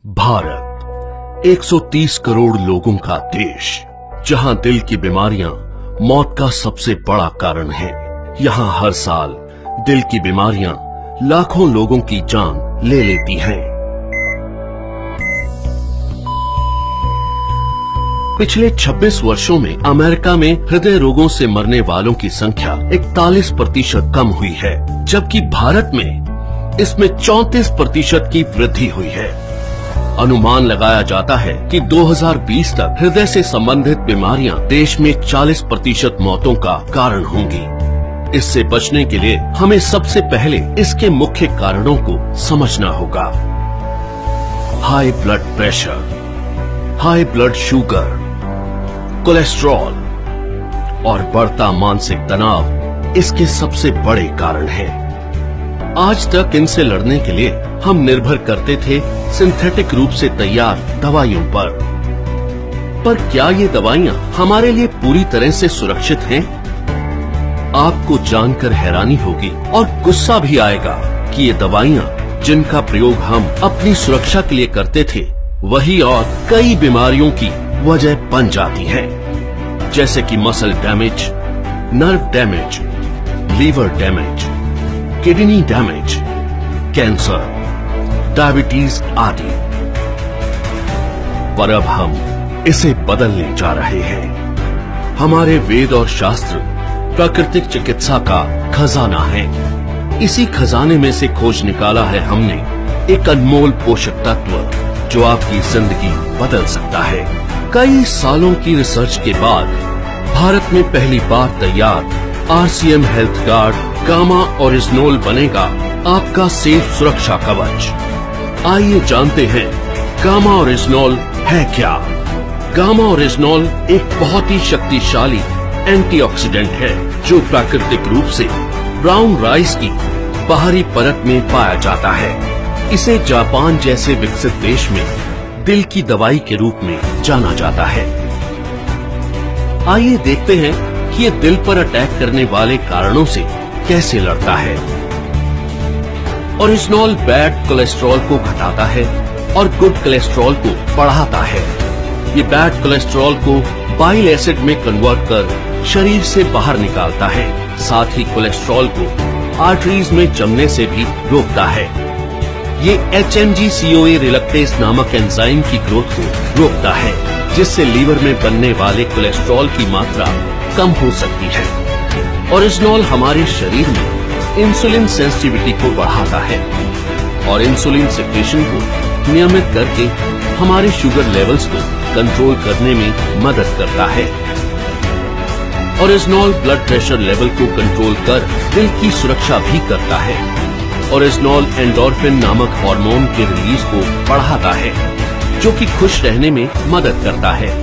भारत 130 करोड़ लोगों का देश, जहां दिल की बीमारियां मौत का सबसे बड़ा कारण है। यहां हर साल दिल की बीमारियां लाखों लोगों की जान ले लेती हैं। पिछले 26 वर्षों में अमेरिका में हृदय रोगों से मरने वालों की संख्या 41% कम हुई है, जबकि भारत में इसमें 34% की वृद्धि हुई है। अनुमान लगाया जाता है कि 2020 तक हृदय से संबंधित बीमारियां देश में 40% मौतों का कारण होंगी। इससे बचने के लिए हमें सबसे पहले इसके मुख्य कारणों को समझना होगा। High blood pressure, high blood sugar, cholesterol और बढ़ता मानसिक तनाव इसके सबसे बड़े कारण हैं। आज तक इनसे लड़ने के लिए हम निर्भर करते थे सिंथेटिक रूप से तैयार दवाइयों पर क्या ये दवाइयां हमारे लिए पूरी तरह से सुरक्षित हैं? आपको जानकर हैरानी होगी और गुस्सा भी आएगा कि ये दवाइयां जिनका प्रयोग हम अपनी सुरक्षा के लिए करते थे, वही और कई बीमारियों की वजह बन जाती हैं, जैसे कि muscle damage, nerve damage, liver damage, kidney damage, cancer, diabetes आदि। पर अब हम इसे बदलने जा रहे हैं। हमारे वेद और शास्त्र प्राकृतिक चिकित्सा का खजाना है। इसी खजाने में से खोज निकाला है हमने एक अनमोल पोषक तत्व जो आपकी जिंदगी बदल सकता है। कई सालों की रिसर्च के बाद भारत में पहली बार तैयार RCM हेल्थ गार्ड गामा ओरिजिनोल बनेगा आपका सेफ सुरक्षा कवच। आइए जानते हैं गामा ओरिजिनोल है क्या। गामा ओरिजिनोल एक बहुत ही शक्तिशाली एंटीऑक्सीडेंट है जो प्राकृतिक रूप से ब्राउन राइस की बाहरी परत में पाया जाता है। इसे जापान जैसे विकसित देश में दिल की दवाई के रूप में जाना जाता है। आइए देखते हैं कि ये दिल पर अटैक करने वाले कारणों से कैसे लड़ता है। ओरिजिनोल बैड कोलेस्ट्रॉल को घटाता है और गुड कोलेस्ट्रॉल को बढ़ाता है। ये बैड कोलेस्ट्रॉल को बाइल एसिड में कन्वर्ट कर शरीर से बाहर निकालता है। साथ ही कोलेस्ट्रॉल को आर्टरीज में जमने से भी रोकता है। ये HMG-CoA रिलक्टेस नामक एंजाइम की ग्रोथ को रोकता है, जिससे लीवर में बनने वाले कोलेस्ट्रॉल की मात्रा कम हो सकती है। ओरिजिनोल हमारे शरीर में इंसुलिन सेंसिटिविटी को बढ़ाता है और इंसुलिन सिक्रेशन को नियमित करके हमारे शुगर लेवल्स को कंट्रोल करने में मदद करता है। ओरिजिनोल ब्लड प्रेशर लेवल को कंट्रोल कर दिल की सुरक्षा भी करता है। ओरिजिनोल एंडोर्फिन नामक हार्मोन के रिलीज को बढ़ाता है, जो कि खुश रहने में मदद करता है।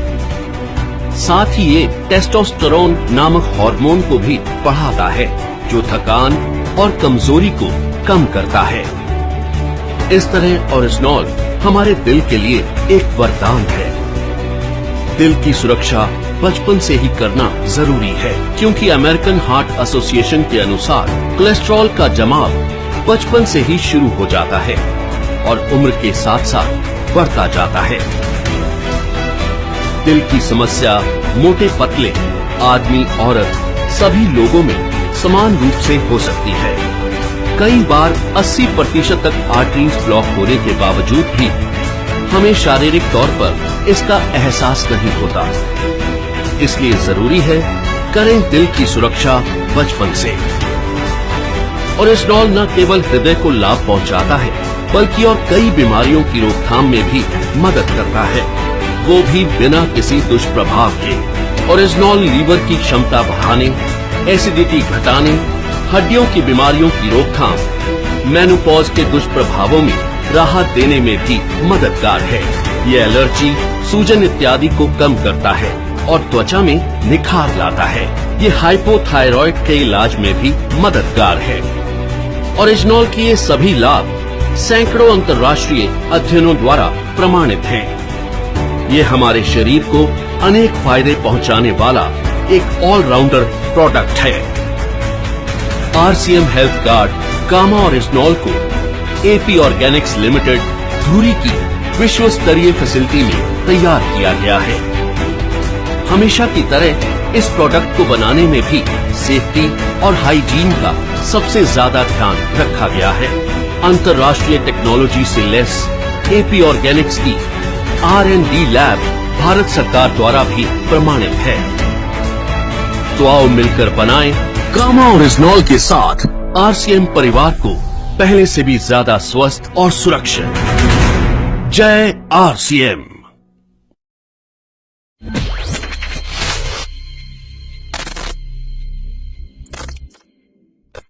साथ ही ये टेस्टोस्टेरोन नामक हार्मोन को भी बढ़ाता है, जो थकान और कमजोरी को कम करता है। इस तरह ओरिजिनोल हमारे दिल के लिए एक वरदान है। दिल की सुरक्षा बचपन से ही करना जरूरी है, क्योंकि अमेरिकन हार्ट एसोसिएशन के अनुसार कोलेस्ट्रॉल का जमाव बचपन से ही शुरू हो जाता है और उम्र के साथ साथ बढ़ता जाता है। दिल की समस्या मोटे पतले आदमी औरत सभी लोगों में समान रूप से हो सकती है। कई बार 80% तक आर्टरीज ब्लॉक होने के बावजूद भी हमें शारीरिक तौर पर इसका एहसास नहीं होता। इसलिए जरूरी है करें दिल की सुरक्षा बचपन से। ओरिजिनोल न केवल हृदय को लाभ पहुंचाता है, बल्कि और कई बीमारियों की रोकथाम में भी मदद करता है, वो भी बिना किसी दुष्प्रभाव के। ओरिजिनोल लीवर की क्षमता बढ़ाने, एसिडिटी घटाने, हड्डियों की बीमारियों की रोकथाम, मेनोपॉज के दुष्प्रभावों में राहत देने में भी मददगार है। ये एलर्जी, सूजन इत्यादि को कम करता है और त्वचा में निखार लाता है। ये हाइपोथायरॉइड के इलाज में भी मददगार है। ओरिजिनोल के ये सभी लाभ सैकड़ों अंतर्राष्ट्रीय अध्ययनों द्वारा प्रमाणित हैं। ये हमारे शरीर को अनेक फायदे पहुंचाने वाला एक ऑलराउंडर प्रोडक्ट है। RCM हेल्थ गार्ड गामा ओरिजिनोल को AP ऑर्गेनिक्स लिमिटेड धुरी की विश्व स्तरीय फैसिलिटी में तैयार किया गया है। हमेशा की तरह इस प्रोडक्ट को बनाने में भी सेफ्टी और हाइजीन का सबसे ज्यादा ध्यान रखा गया है। अंतर्राष्ट्रीय टेक्नोलॉजी से लेस एपी ऑर्गेनिक्स की R&D लैब भारत सरकार द्वारा भी प्रमाणित है। तो आओ मिलकर बनाएं कामा ओरिजिनॉल के साथ RCM परिवार को पहले से भी ज्यादा स्वस्थ और सुरक्षित। जय RCM।